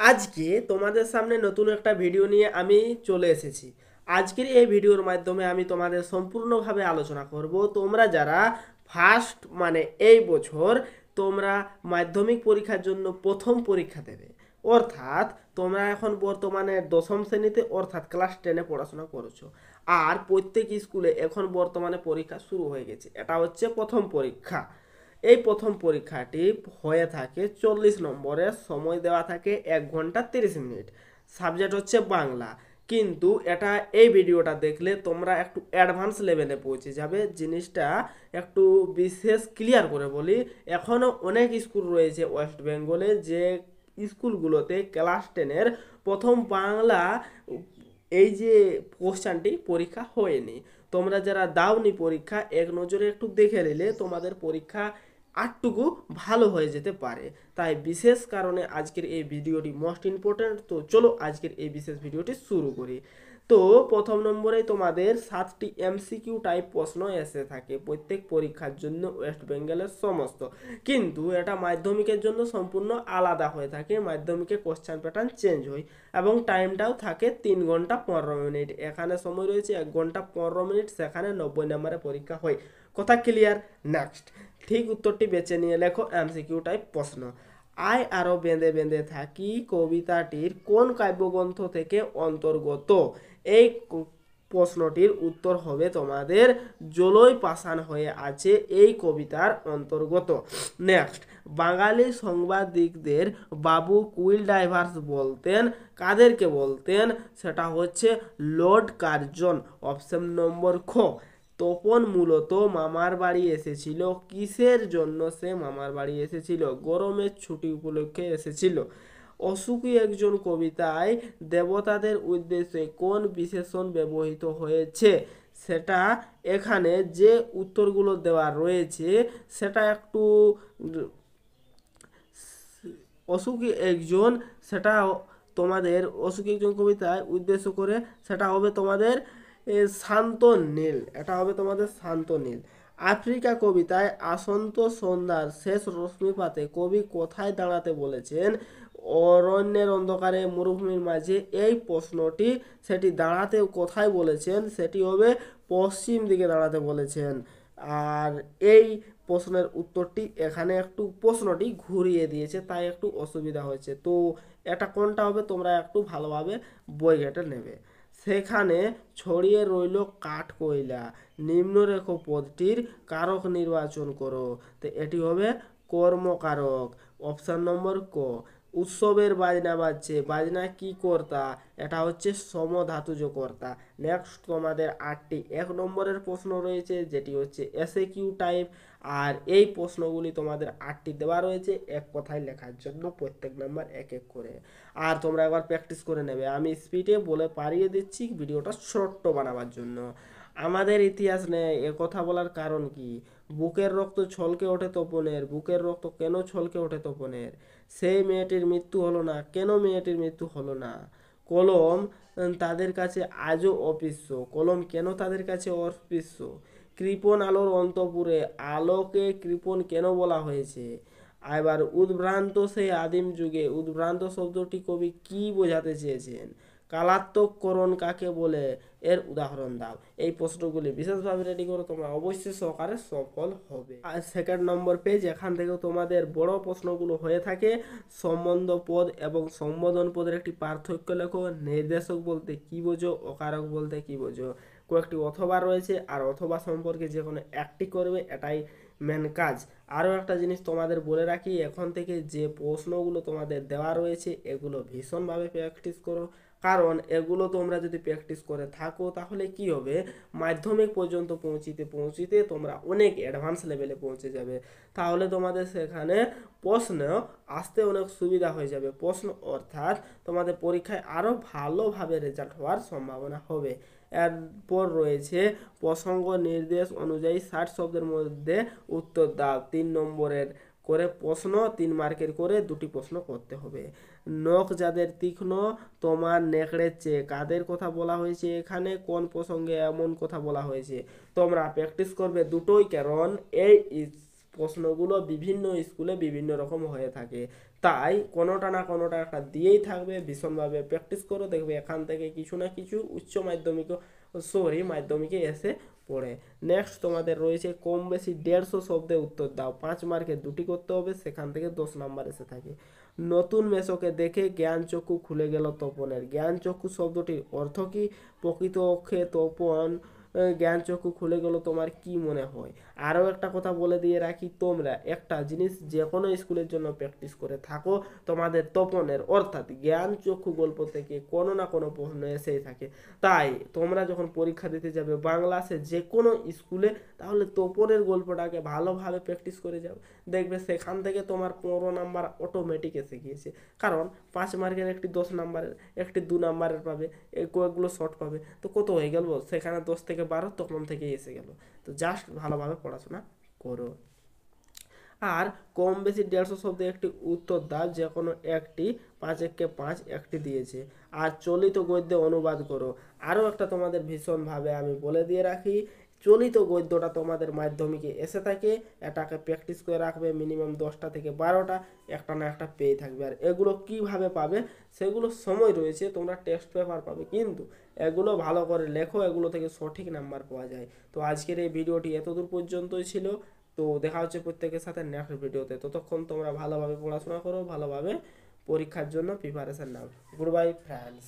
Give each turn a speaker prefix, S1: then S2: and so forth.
S1: আজকে তোমাদের সামনে নতুন একটা ভিডিও নিয়ে আমি চলে এসেছি। আজকের এই ভিডিওর মাধ্যমে আমি তোমাদের সম্পূর্ণভাবে আলোচনা করব তোমরা যারা ফার্স্ট এই বছর তোমরা মাধ্যমিক পরীক্ষার জন্য প্রথম পরীক্ষা দেবে, অর্থাৎ তোমরা এখন বর্তমানে দশম শ্রেণীতে অর্থাৎ ক্লাস 10-এ পড়াশোনা করছো। আর প্রত্যেক স্কুলে এখন বর্তমানে পরীক্ষা শুরু হয়ে গেছে, এটা হচ্ছে প্রথম পরীক্ষা। এই প্রথম পরীক্ষাটি হয়ে থাকে 40 নম্বরের, সময় দেওয়া থাকে 1 ঘন্টা 30 মিনিট। সাবজেক্ট হচ্ছে বাংলা। কিন্তু এটা এই ভিডিওটা দেখলে তোমরা একটু অ্যাডভান্স লেভেলে পৌঁছে যাবে। জিনিসটা একটু বিশেষ ক্লিয়ার করে বলি, এখনও অনেক স্কুল রয়েছে ওয়েস্ট বেঙ্গলে যে স্কুলগুলোতে ক্লাস 10-এর প্রথম বাংলা এই যে কোশ্চানটি পরীক্ষা হয়নি। তোমরা যারা দাওনি পরীক্ষা, এক নজরে একটু দেখে নিলে তোমাদের পরীক্ষা আটটুকু ভালো হয়ে যেতে পারে। তাই বিশেষ কারণে আজকের এই ভিডিওটি মোস্ট ইম্পর্ট্যান্ট। তো চলো আজকের এই বিশেষ ভিডিওটি শুরু করি। তো প্রথম নম্বরে তোমাদের 7টি এমসিকিউ টাইপ প্রশ্ন এসে থাকে প্রত্যেক পরীক্ষার জন্য ওয়েস্ট বেঙ্গলের সমস্ত। কিন্তু এটা মাধ্যমিকের জন্য সম্পূর্ণ আলাদা হয়ে থাকে, মাধ্যমিকে কোশ্চেন প্যাটার্ন চেঞ্জ হয় এবং টাইমটাও থাকে 3 ঘন্টা 15 মিনিট। এখানে সময় রয়েছে 1 ঘন্টা 15 মিনিট, সেখানে 90 নম্বরে পরীক্ষা হয়। কথা ক্লিয়ার? নেক্সট, ঠিক উত্তরটি বেছে নিয়ে লেখো এমসিকিউ টাইপ প্রশ্ন। আয় আরো বেঁধে বেঁধে থাকি কবিতাটির কোন কাব্যগ্রন্থ থেকে অন্তর্গত? এই প্রশ্নটির উত্তর হবে তোমাদের জলই পাষাণ হয়ে আছে এই কবিতার অন্তর্গত। নেক্সট, বাঙালি সাংবাদিকদের বাবু কুইল ডাইভার্স বলতেন, কাদেরকে বলতেন? সেটা হচ্ছে লর্ড কার্জন, অপশন নম্বর খ। তপন মূলত মামার বাড়ি এসেছিল, কিসের জন্য সে মামার বাড়ি এসেছিল? গরমের ছুটি উপলক্ষে এসেছিল। অসুখী একজন কবিতায় দেবতাদের উদ্দেশ্যে কোন বিশেষণ ব্যবহৃত হয়েছে? সেটা এখানে যে উত্তরগুলো দেওয়া রয়েছে সেটা একটু অসুখী একজন, সেটা তোমাদের অসুখী একজন কবিতায় উদ্দেশ্য করে সেটা হবে তোমাদের শান্ত নীল, এটা হবে তোমাদের শান্ত নীল। আফ্রিকা কবিতায় আসন্ত সন্ধ্যার শেষ রশ্মিপাতে কবি কোথায় দাঁড়াতে বলেছেন? অরণ্যের অন্ধকারে মরুভূমির মাঝে। এই প্রশ্নটি সেটি দাঁড়াতে কোথায় বলেছেন? সেটি হবে পশ্চিম দিকে দাঁড়াতে বলেছেন। আর এই প্রশ্নের উত্তরটি এখানে একটু প্রশ্নটি ঘুরিয়ে দিয়েছে, তাই একটু অসুবিধা হয়েছে। তো এটা কোনটা হবে তোমরা একটু ভালোভাবে বই ঘেটে নেবে। সেখানে ছড়িয়ে রইল কাঠ কয়লা, নিম্নরেখ পদটির কারক নির্বাচন করো। তো এটি হবে কর্মকারক, অপশান নম্বর ক। উৎসবের বাজনা বাজছে, বাজনা কি কর্তা? এটা হচ্ছে সমধাতুজ কর্তা। নেক্সট, তোমাদের 8টি 1 নম্বরের প্রশ্ন রয়েছে যেটি হচ্ছে এসএ কিউ টাইপ। আর এই প্রশ্নগুলি তোমাদের 8টি দেওয়া রয়েছে এক কথায় লেখার জন্য, প্রত্যেক নাম্বার এক এক করে। আর তোমরা একবার প্র্যাকটিস করে নেবে, আমি স্পিডে বলে পারিয়ে দিচ্ছি ভিডিওটা ছোট্ট বানাবার জন্য। আমাদের ইতিহাস নেই এ কথা বলার কারণ কি? বুকের রক্ত ছলকে ওঠে তপনের, বুকের রক্ত কেন ছলকে ওঠে তপনের? সেই মেয়েটির মৃত্যু হলো না, কেন মেয়েটির মৃত্যু হলো না? কলম তাদের কাছে আজও অস্পৃশ্য, কলম কেন তাদের কাছে অস্পৃশ্য? কৃপণ আলোর অন্তপুরে, আলোকে কৃপণ কেন বলা হয়েছে? এবার উদ্ভ্রান্ত সেই আদিম যুগে, উদ্ভ্রান্ত শব্দটি কবি কি বোঝাতে চেয়েছেন? কালাত্মকরণ কাকে বলে? এর উদাহরণ দাও। এই প্রশ্নগুলি বিশেষভাবে রেডি করো, তোমরা অবশ্যই সহকারে সফল হবে। আর 2 নম্বর পেজ, এখান থেকেও তোমাদের বড় প্রশ্নগুলো হয়ে থাকে। সম্বন্ধ পদ এবং সম্বোধন পদের একটি পার্থক্য লেখো। নির্দেশক বলতে কি বোঝো? অকারক বলতে কি বোঝো? কয়েকটি অথবা রয়েছে, আর অথবা সম্পর্কে যে কোনো একটি করবে, এটাই মেন কাজ। আরও একটা জিনিস তোমাদের বলে রাখি, এখন থেকে যে প্রশ্নগুলো তোমাদের দেওয়া রয়েছে এগুলো ভীষণভাবে প্র্যাকটিস করো। কারণ এগুলো তোমরা যদি প্র্যাকটিস করে থাকো তাহলে কি হবে, মাধ্যমিক পর্যন্ত পৌঁছিতে পৌঁছিতে তোমরা অনেক অ্যাডভান্স লেভেলে পৌঁছে যাবে। তাহলে তোমাদের সেখানে প্রশ্ন আসতে অনেক সুবিধা হয়ে যাবে। প্রশ্ন অর্থাৎ তোমাদের পরীক্ষায় আরও ভালোভাবে রেজাল্ট হওয়ার সম্ভাবনা হবে। এরপর রয়েছে প্রসঙ্গ নির্দেশ অনুযায়ী 60 শব্দের মধ্যে উত্তর দাও। 3 নম্বরের করে প্রশ্ন, 3 মার্কের করে 2টি প্রশ্ন করতে হবে। নখ যাদের তীক্ষ্ণ তোমার নেকড়ের চেয়ে, কাদের কথা বলা হয়েছে এখানে? কোন প্রসঙ্গে এমন কথা বলা হয়েছে? তোমরা প্র্যাকটিস করবে দুটোই, কারণ এই প্রশ্নগুলো বিভিন্ন স্কুলে বিভিন্ন রকম হয়ে থাকে, তাই কোনোটা না কোনোটা একটা দিয়েই থাকবে। ভীষণভাবে প্র্যাকটিস করো, দেখবে এখান থেকে কিছু না কিছু উচ্চ মাধ্যমিক, মাধ্যমিকে এসে পড়ে। নেক্সট তোমাদের রয়েছে কম বেশি 150 শব্দে উত্তর দাও, 5 মার্কে দুটি করতে হবে, সেখান থেকে 10 নাম্বার এসে থাকে। নতুন মেসোকে দেখে জ্ঞান চক্ষু খুলে গেল তপনের। জ্ঞান চক্ষু শব্দটির অর্থ কি? প্রকৃত অক্ষে তপন জ্ঞান চক্ষু খুলে গেল, তোমার কি মনে হয়? আরও একটা কথা বলে দিয়ে রাখি, তোমরা একটা জিনিস যে কোনো স্কুলের জন্য প্র্যাকটিস করে থাকো, তোমাদের তপনের অর্থাৎ জ্ঞান চক্ষু গল্প থেকে কোনো না কোনো প্রশ্ন এসেই থাকে। তাই তোমরা যখন পরীক্ষা দিতে যাবে বাংলা সে যে কোনো স্কুলে, তাহলে তপনের গল্পটাকে ভালোভাবে প্র্যাকটিস করে যাও, দেখবে সেখান থেকে তোমার 15 নাম্বার অটোমেটিক এসে গিয়েছে। কারণ 5 মার্কের একটি 10 নাম্বারের, একটি 2 নাম্বারের পাবে, কয়েকগুলো শর্ট পাবে, তো কত হয়ে গেল? সেখানে 10 থেকে 12 তখন থেকেই এসে গেল। তো জাস্ট ভালোভাবে পড়াশোনা করো। আর কম বেশি 150 শব্দে একটি উত্তর দাও, যে কোনো একটি। 5 একে 5 একটি দিয়েছে। আর চলিত গদ্যে অনুবাদ করো। আরও একটা তোমাদের ভীষণভাবে আমি বলে দিয়ে রাখি, চলিত গদ্যটা তোমাদের মাধ্যমিকে এসে থাকে, এটাকে প্র্যাকটিস করে রাখবে মিনিমাম 10টা থেকে 12টা, একটা না একটা পেয়ে থাকবে। আর এগুলো কিভাবে পাবে সেগুলো সময় রয়েছে, তোমরা টেস্ট পেপার পাবে, কিন্তু এগুলো ভালো করে লেখো, এগুলো থেকে সঠিক নাম্বার পাওয়া যায়। তো আজকের এই ভিডিওটি এতদূর পর্যন্তই ছিল। তো দেখা হচ্ছে প্রত্যেকের সাথে নেক্সট ভিডিওতে। ততক্ষণ তোমরা ভালোভাবে পড়াশোনা করো, ভালোভাবে পরীক্ষার জন্য প্রিপারেশন নাও। Good bye friends.